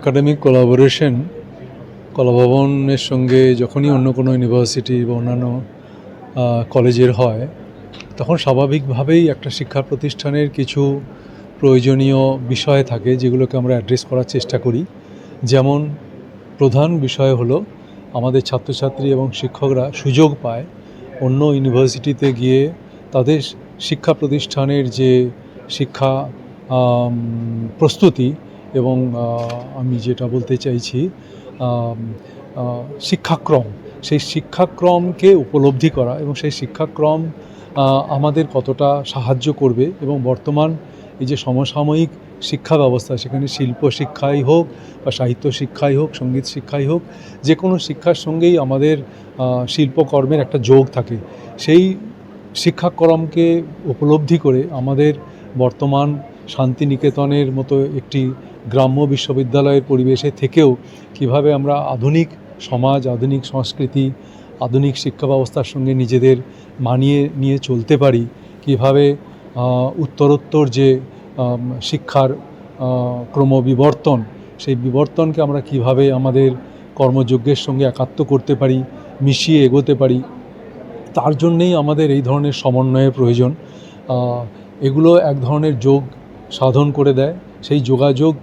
Academic collaboration কলাভবনের সঙ্গে যখনই অন্য কোনো ইউনিভার্সিটি বা অন্যান্য কলেজের হয় তখন স্বাভাবিকভাবেই একটা শিক্ষা প্রতিষ্ঠানের কিছু প্রয়োজনীয় বিষয় থাকে যেগুলোকে আমরা অ্যাড্রেস করার চেষ্টা করি। যেমন প্রধান বিষয় হলো আমাদের ছাত্রছাত্রী এবং শিক্ষকরা সুযোগ পায় অন্য ইউনিভার্সিটিতে গিয়ে তাদের শিক্ষা প্রতিষ্ঠানের যে শিক্ষা প্রস্তুতি এবং আমি যেটা বলতে চাইছি শিক্ষাক্রম, সেই শিক্ষাক্রমকে উপলব্ধি করা এবং সেই শিক্ষাক্রম আমাদের কতটা সাহায্য করবে এবং বর্তমান এই যে সমসাময়িক শিক্ষা ব্যবস্থা সেখানে শিল্প শিক্ষাই হোক বা সাহিত্য শিক্ষাই হোক, সঙ্গীত শিক্ষাই হোক, যে কোনো শিক্ষার সঙ্গেই আমাদের শিল্পকর্মের একটা যোগ থাকে। সেই শিক্ষাক্রমকে উপলব্ধি করে আমাদের বর্তমান শান্তিনিকেতনের মতো একটি গ্রাম্য বিশ্ববিদ্যালয়ের পরিবেশে থেকেও কিভাবে আমরা আধুনিক সমাজ, আধুনিক সংস্কৃতি, আধুনিক শিক্ষা ব্যবস্থার সঙ্গে নিজেদের মানিয়ে নিয়ে চলতে পারি, কিভাবে উত্তরোত্তর যে শিক্ষার ক্রমবিবর্তন, সেই বিবর্তনকে আমরা কিভাবে আমাদের কর্মযজ্ঞের সঙ্গে একাত্ম করতে পারি, মিশিয়ে এগোতে পারি, তার জন্যেই আমাদের এই ধরনের সমন্বয়ের প্রয়োজন। এগুলো এক ধরনের যোগ সাধন করে দেয়। সেই যোগাযোগ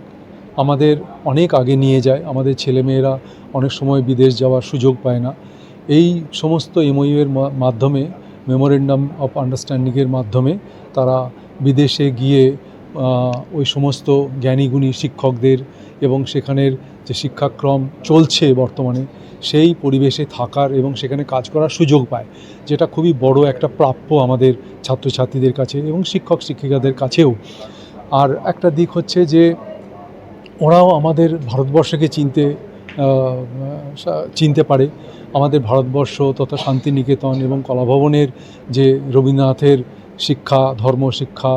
আমাদের অনেক আগে নিয়ে যায়। আমাদের ছেলেমেয়েরা অনেক সময় বিদেশ যাওয়ার সুযোগ পায় না। এই সমস্ত এমওইউয়ের মাধ্যমে, মেমোরেন্ডাম অফ আন্ডারস্ট্যান্ডিংয়ের মাধ্যমে তারা বিদেশে গিয়ে ওই সমস্ত জ্ঞানীগুণী শিক্ষকদের এবং সেখানের যে শিক্ষাক্রম চলছে বর্তমানে সেই পরিবেশে থাকার এবং সেখানে কাজ করার সুযোগ পায়, যেটা খুবই বড় একটা প্রাপ্য আমাদের ছাত্রছাত্রীদের কাছে এবং শিক্ষক শিক্ষিকাদের কাছেও। আর একটা দিক হচ্ছে যে ওরাও আমাদের ভারতবর্ষকে চিনতে পারে। আমাদের ভারতবর্ষ তথা শান্তিনিকেতন এবং কলাভবনের যে রবীন্দ্রনাথের শিক্ষা, ধর্মশিক্ষা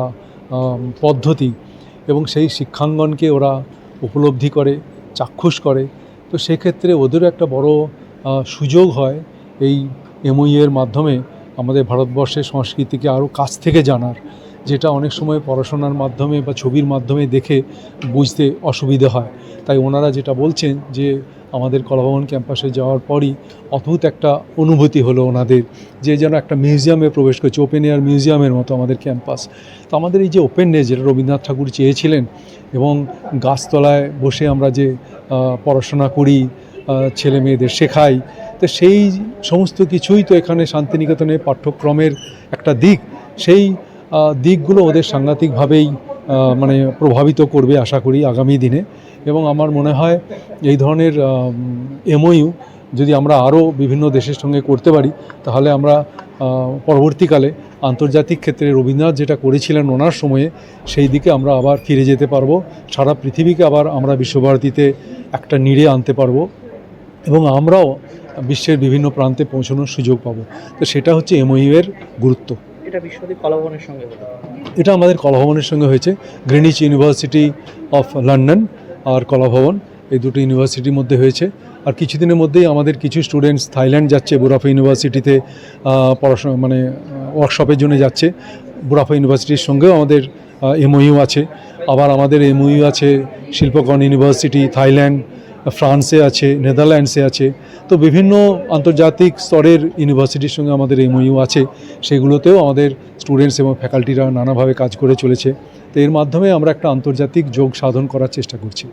পদ্ধতি এবং সেই শিক্ষাঙ্গনকে ওরা উপলব্ধি করে, চাক্ষুষ করে। তো সেক্ষেত্রে ওদেরও একটা বড় সুযোগ হয় এই এমওইউয়ের মাধ্যমে আমাদের ভারতবর্ষের সংস্কৃতিকে আরও কাছ থেকে জানার, যেটা অনেক সময় পড়াশোনার মাধ্যমে বা ছবির মাধ্যমে দেখে বুঝতে অসুবিধে হয়। তাই ওনারা যেটা বলছেন যে আমাদের কলাভবন ক্যাম্পাসে যাওয়ার পরই অদ্ভুত একটা অনুভূতি হলো ওনাদের, যে যেন একটা মিউজিয়ামে প্রবেশ করছে, ওপেন এয়ার মিউজিয়ামের মতো আমাদের ক্যাম্পাস। তো আমাদের এই যে ওপেননেস, যেটা রবীন্দ্রনাথ ঠাকুর চেয়েছিলেন, এবং গাছতলায় বসে আমরা যে পড়াশোনা করি, ছেলে মেয়েদের শেখাই, তো সেই সমস্ত কিছুই তো এখানে শান্তিনিকেতনের পাঠ্যক্রমের একটা দিক। সেই দিকগুলো ওদের সাংঘাতিকভাবেই প্রভাবিত করবে আশা করি আগামী দিনে। এবং আমার মনে হয় এই ধরনের এমওইউ যদি আমরা আরও বিভিন্ন দেশের সঙ্গে করতে পারি, তাহলে আমরা পরবর্তীকালে আন্তর্জাতিক ক্ষেত্রে রবীন্দ্রনাথ যেটা করেছিলেন ওনার সময়ে, সেই দিকে আমরা আবার ফিরে যেতে পারবো। সারা পৃথিবীকে আবার আমরা বিশ্বভারতীতে একটা নিড়ে আনতে পারবো এবং আমরাও বিশ্বের বিভিন্ন প্রান্তে পৌঁছানোর সুযোগ পাবো। তো সেটা হচ্ছে এমওইউয়ের গুরুত্ব। এটা বিশ্ববিদ্যালয় কলাভবনের সঙ্গে হলো? এটা আমাদের কলাভবনের সঙ্গে হয়েছে। গ্রিনিচ ইউনিভার্সিটি অফ লন্ডন আর কলাভবন, এই দুটো ইউনিভার্সিটির মধ্যে হয়েছে। আর কিছুদিনের মধ্যেই আমাদের কিছু স্টুডেন্টস থাইল্যান্ড যাচ্ছে, বুরাফা ইউনিভার্সিটিতে পড়াশোনা ওয়ার্কশপের জন্য যাচ্ছে। বুরাফা ইউনিভার্সিটির সঙ্গেও আমাদের এমওইউ আছে। আবার আমাদের এমওইউ আছে শিল্পকর্ণ ইউনিভার্সিটি, থাইল্যান্ড, ফ্রান্সে আছে, নেদারল্যান্ডসে আছে। তো বিভিন্ন আন্তর্জাতিক স্তরের ইউনিভার্সিটির সঙ্গে আমাদের এমওইউ আছে। সেগুলোতেও আমাদের স্টুডেন্টস এবং ফ্যাকাল্টিরা নানাভাবে কাজ করে চলেছে। তো এর মাধ্যমে আমরা একটা আন্তর্জাতিক যোগ সাধন করার চেষ্টা করছি।